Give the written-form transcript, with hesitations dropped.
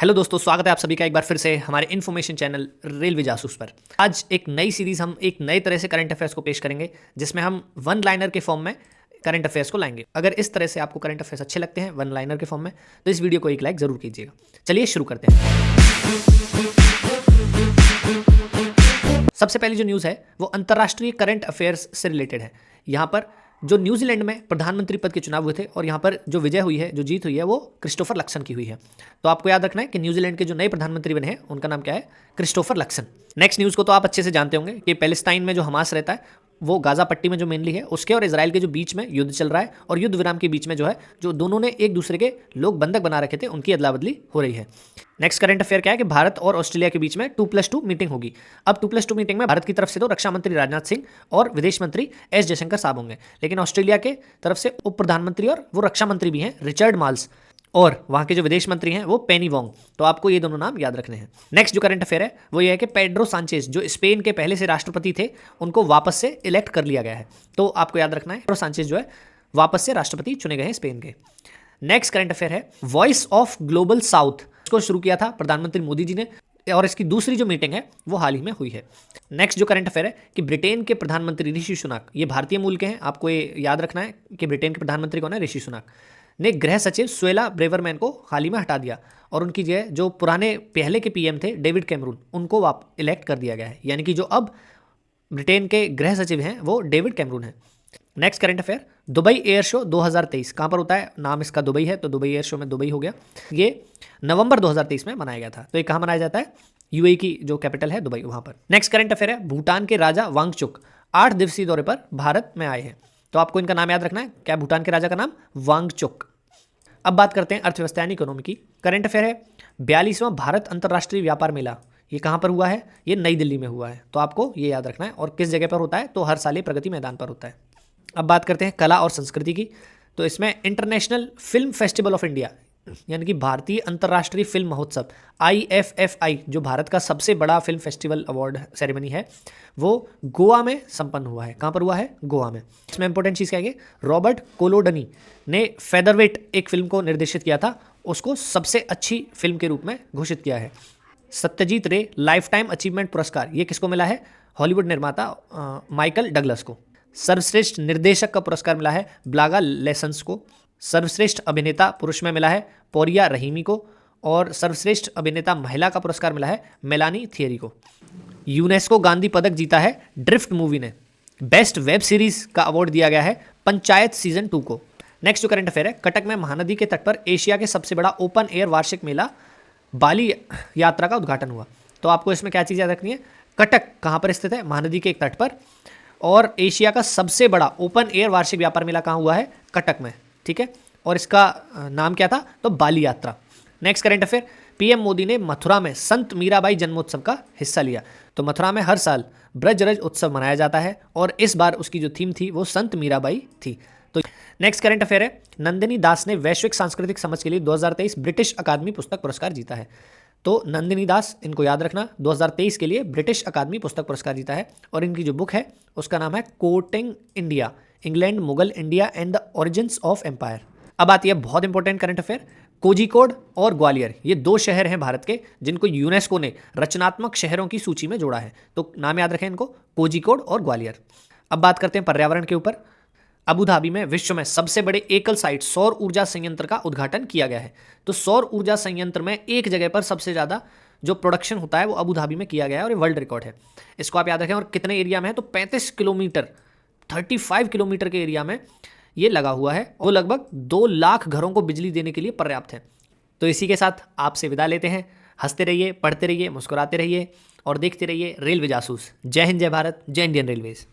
Hello दोस्तों, स्वागत है आप सभी का एक बार फिर से हमारे इन्फॉर्मेशन चैनल रेलवे जासूस पर। आज एक नई सीरीज हम एक नए तरह से करंट अफेयर्स को पेश करेंगे, जिसमें हम वन लाइनर के फॉर्म में करंट अफेयर्स को लाएंगे। अगर इस तरह से आपको करंट अफेयर्स अच्छे लगते हैं वन लाइनर के फॉर्म में, तो इस वीडियो को एक लाइक जरूर कीजिएगा। चलिए शुरू करते हैं। सबसे पहली जो न्यूज़ है वो अंतर्राष्ट्रीय करंट अफेयर्स से रिलेटेड है। यहाँ पर जो न्यूजीलैंड में प्रधानमंत्री पद के चुनाव हुए थे और यहाँ पर जो विजय हुई है, जो जीत हुई है, वो क्रिस्टोफर लक्सन की हुई है। तो आपको याद रखना है कि न्यूजीलैंड के जो नए प्रधानमंत्री बने हैं उनका नाम क्या है? Christopher Luxon. नेक्स्ट न्यूज़ को तो आप अच्छे से जानते होंगे कि पैलेस्टाइन में जो हमास रहता है वो गाजा पट्टी में जो मेनली है, उसके और इजराइल के जो बीच में युद्ध चल रहा है, और युद्ध विराम के बीच में जो है, जो दोनों ने एक दूसरे के लोग बंधक बना रखे थे, उनकी अदला बदली हो रही है। नेक्स्ट करंट अफेयर क्या है कि भारत और ऑस्ट्रेलिया के बीच में 2+2 मीटिंग होगी। अब 2+2 मीटिंग में भारत की तरफ से तो रक्षा मंत्री राजनाथ सिंह और विदेश मंत्री एस जयशंकर साहब होंगे, लेकिन ऑस्ट्रेलिया के तरफ से उप प्रधानमंत्री और वो रक्षा मंत्री भी हैं रिचर्ड माल्स, और वहाँ के जो विदेश मंत्री हैं वो पेनी वोंग। तो आपको ये दोनों नाम याद रखने हैं। नेक्स्ट जो करंट अफेयर है वो ये है कि पेड्रो सांचेज, जो स्पेन के पहले से राष्ट्रपति थे, उनको वापस से इलेक्ट कर लिया गया है। तो आपको याद रखना है पेड्रो सांचेज जो है वापस से राष्ट्रपति चुने गए हैं स्पेन के। नेक्स्ट करंट अफेयर है वॉइस ऑफ ग्लोबल साउथ, इसको शुरू किया था प्रधानमंत्री मोदी जी ने, और इसकी दूसरी जो मीटिंग है वो हाल ही में हुई है। नेक्स्ट जो करंट अफेयर है कि ब्रिटेन के प्रधानमंत्री ऋषि सुनाक, ये भारतीय मूल के हैं, आपको ये याद रखना है कि ब्रिटेन के प्रधानमंत्री कौन है? ऋषि सुनाक ने गृह सचिव सुएला ब्रेवरमैन को हाल ही में हटा दिया, और उनकी जगह जो पुराने पहले के पीएम थे डेविड कैमरून, उनको इलेक्ट कर दिया गया है। यानी कि जो अब ब्रिटेन के गृह सचिव हैं वो डेविड कैमरून हैं। Next current affair Dubai air show 2023 कहाँ पर होता है? नाम इसका दुबई है, तो दुबई एयर शो में दुबई हो गया। ये नवंबर 2023 में मनाया गया था। तो ये कहाँ मनाया जाता है? यूएई की जो कैपिटल है दुबई, वहाँ पर। नेक्स्ट करंट अफेयर है भूटान के राजा वांगचुक 8 दिवसीय दौरे पर भारत में आए हैं। तो आपको इनका नाम याद रखना है। क्या? भूटान के राजा का नाम वांगचुक। अब बात करते हैं अर्थव्यवस्था यानी इकोनॉमी की। करंट अफेयर है 42वां भारत अंतर्राष्ट्रीय व्यापार मेला, ये कहाँ पर हुआ है? ये नई दिल्ली में हुआ है। तो आपको ये याद रखना है। और किस जगह पर होता है? तो हर साल ये प्रगति मैदान पर होता है। अब बात करते हैं कला और संस्कृति की। तो इसमें international film festival of India, यानी कि भारतीय अंतर्राष्ट्रीय फिल्म महोत्सव IFFI, जो भारत का सबसे बड़ा फिल्म फेस्टिवल अवार्ड सेरेमनी है, वो गोवा में संपन्न हुआ है। कहाँ पर हुआ है? गोवा में। इसमें इंपॉर्टेंट चीज़ क्या है? रॉबर्ट कोलोडनी ने फेदरवेट एक फिल्म को निर्देशित किया था, उसको सबसे अच्छी फिल्म के रूप में घोषित किया है। सत्यजीत रे लाइफ टाइम अचीवमेंट पुरस्कार ये किसको मिला है? हॉलीवुड निर्माता माइकल डगलस को। सर्वश्रेष्ठ निर्देशक का पुरस्कार मिला है ब्लागा लेसन्स को। सर्वश्रेष्ठ अभिनेता पुरुष में मिला है पोरिया रहीमी को, और सर्वश्रेष्ठ अभिनेता महिला का पुरस्कार मिला है मेलानी थियरी को। यूनेस्को गांधी पदक जीता है ड्रिफ्ट मूवी ने। बेस्ट वेब सीरीज का अवार्ड दिया गया है पंचायत सीजन 2 को। नेक्स्ट जो करंट अफेयर है, कटक में महानदी के तट पर एशिया के सबसे बड़ा ओपन एयर वार्षिक मेला बाली यात्रा का उद्घाटन हुआ। तो आपको इसमें क्या चीज़ याद रखनी है? कटक कहाँ पर स्थित है? महानदी के एक तट पर, और एशिया का सबसे बड़ा ओपन एयर वार्षिक व्यापार मेला कहाँ हुआ है? कटक में। ठीक है, और इसका नाम क्या था? तो बाली यात्रा। Next current affair, PM Modi ने मथुरा में संत मीराबाई जन्मोत्सव का हिस्सा लिया। तो मथुरा में हर साल ब्रजरज उत्सव मनाया जाता है, और इस बार उसकी जो थीम थी वो संत मीराबाई थी। तो नेक्स्ट करंट अफेयर है नंदिनी दास ने वैश्विक सांस्कृतिक समझ के लिए 2023 ब्रिटिश अकादमी पुस्तक पुरस्कार जीता है। तो नंदिनी दास, इनको याद रखना, 2023 के लिए ब्रिटिश अकादमी पुस्तक पुरस्कार जीता है, और इनकी जो बुक है उसका नाम है courting India, England, Mughal India and the origins of empire. अब आती है बहुत इंपॉर्टेंट करंट अफेयर, कोझिकोड और ग्वालियर, ये 2 शहर हैं भारत के जिनको यूनेस्को ने रचनात्मक शहरों की सूची में जोड़ा है। तो नाम याद रखें इनको, कोझिकोड और ग्वालियर। अब बात करते हैं पर्यावरण के ऊपर। अबू धाबी में विश्व में सबसे बड़े एकल साइट सौर ऊर्जा संयंत्र का उद्घाटन किया गया है। तो सौर ऊर्जा संयंत्र में एक जगह पर सबसे ज़्यादा जो प्रोडक्शन होता है वो अबू धाबी में किया गया है, और ये वर्ल्ड रिकॉर्ड है। इसको आप याद रखें। और कितने एरिया में है? तो 35 किलोमीटर, 35 किलोमीटर के एरिया में ये लगा हुआ है। वो लगभग 2 लाख घरों को बिजली देने के लिए पर्याप्त है। तो इसी के साथ आपसे विदा लेते हैं। हंसते रहिए, पढ़ते रहिए, मुस्कुराते रहिए, और देखते रहिए रेलवे जासूस। जय हिंद, जय भारत, जय इंडियन रेलवेज।